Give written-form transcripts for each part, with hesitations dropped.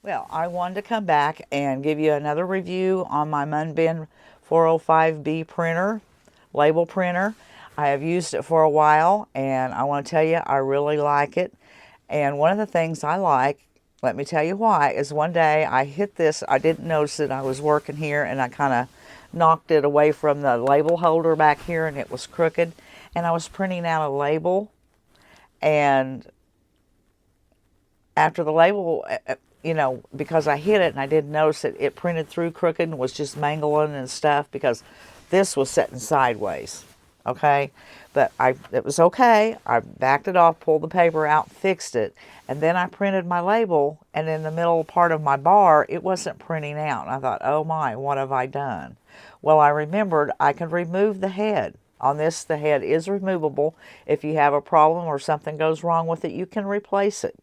Well, I wanted to come back and give you another review on my Munbyn 405B printer, label printer. I have used it for a while, and I want to tell you, I really like it. And one of the things I like, let me tell you why, is one day I hit this, I didn't notice that I was working here, and I kind of knocked it away from the label holder back here, and it was crooked. And I was printing out a label, and after the label, you know, because I hit it and I didn't notice it, it printed through crooked and was just mangling and stuff because this was sitting sideways. Okay, but it was okay. I backed it off, pulled the paper out, fixed it, and then I printed my label, and in the middle part of my bar, it wasn't printing out. And I thought, oh my, what have I done? Well, I remembered I can remove the head. On this, the head is removable. If you have a problem or something goes wrong with it, you can replace it.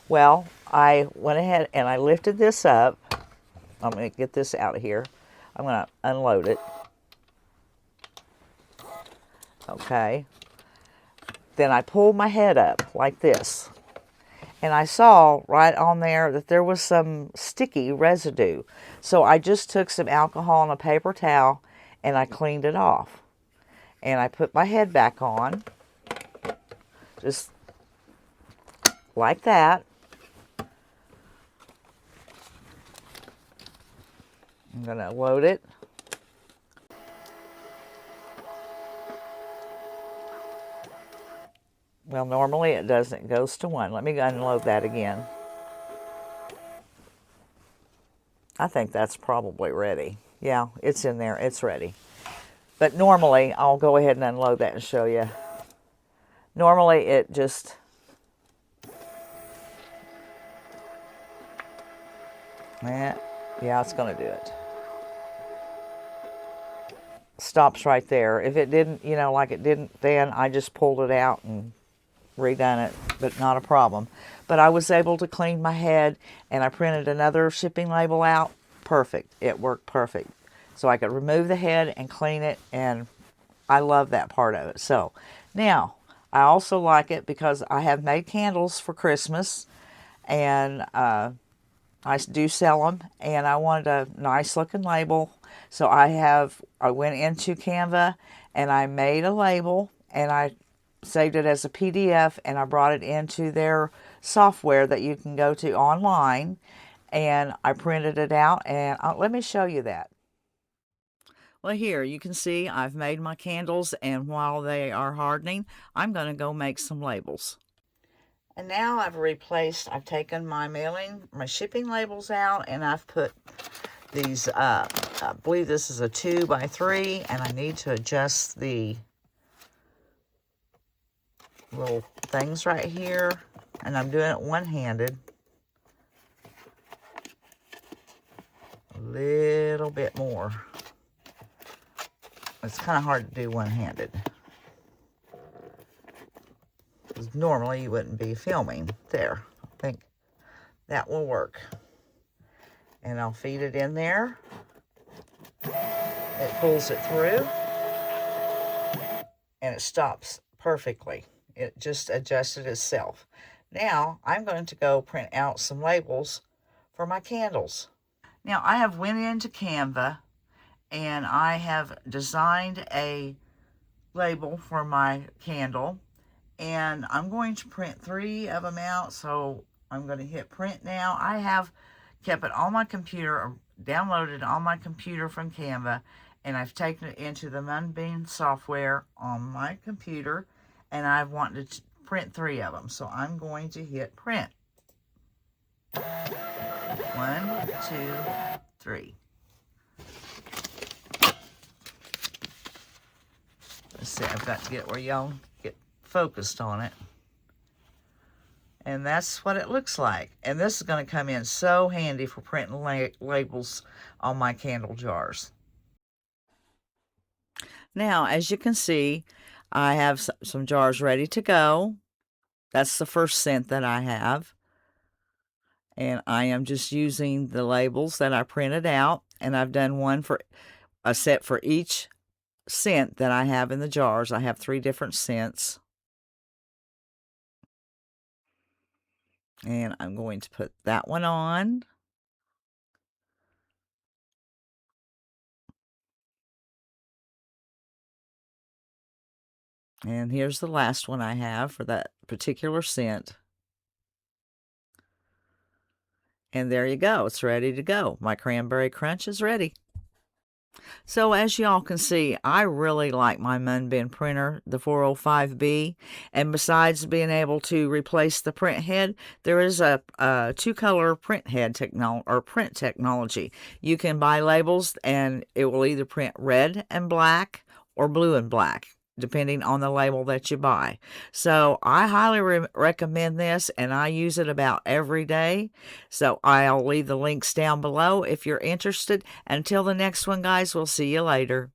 Well, I went ahead and I lifted this up. I'm going to get this out of here. I'm going to unload it. Okay. Then I pulled my head up like this. And I saw right on there that there was some sticky residue. So I just took some alcohol and a paper towel and I cleaned it off. And I put my head back on. Just like that. I'm going to load it. Well, normally it doesn't. It goes to 1. Let me unload that again. I think that's probably ready. Yeah, it's in there. It's ready. But normally, I'll go ahead and unload that and show you. Normally, it just... Yeah, it's going to do it. Stops right there. If it didn't, you know, like it didn't then, I just pulled it out and redone it, but not a problem. But I was able to clean my head, and I printed another shipping label out. Perfect. It worked perfect. So I could remove the head and clean it, and I love that part of it. So now I also like it because I have made candles for Christmas, and I do sell them, and I wanted a nice looking label. So I went into Canva and I made a label, and I saved it as a PDF, and I brought it into their software that you can go to online, and I printed it out, and let me show you that. Well, here you can see I've made my candles, and while they are hardening, I'm going to go make some labels. And now I've taken my shipping labels out, and I've put these, I believe this is a 2x3, and I need to adjust the little things right here, and I'm doing it one-handed. A little bit more. It's kind of hard to do one-handed. Because normally you wouldn't be filming. There. I think that will work. And I'll feed it in there. It pulls it through. And it stops perfectly. It just adjusted itself. Now, I'm going to go print out some labels for my candles. Now, I have went into Canva, and I have designed a label for my candle, and I'm going to print 3 of them out. So I'm going to hit print now. I have kept it on my computer, or downloaded on my computer from Canva, and I've taken it into the Munbyn software on my computer, and I wanted to print 3 of them. So I'm going to hit print. 1, 2, 3. Let's see, I've got to get where y'all get focused on it. And that's what it looks like. And this is going to come in so handy for printing labels on my candle jars. Now, as you can see, I have some jars ready to go. That's the first scent that I have. And I am just using the labels that I printed out. And I've done a set for each scent that I have in the jars. I have 3 different scents. And I'm going to put that one on. And here's the last one I have for that particular scent. And there you go. It's ready to go. My cranberry crunch is ready. So as y'all can see, I really like my Munbyn printer, the 405B. And besides being able to replace the print head, there is a two-color print head print technology. You can buy labels and it will either print red and black or blue and black, depending on the label that you buy. So I highly recommend this, and I use it about every day. So I'll leave the links down below if you're interested. Until the next one, guys, we'll see you later.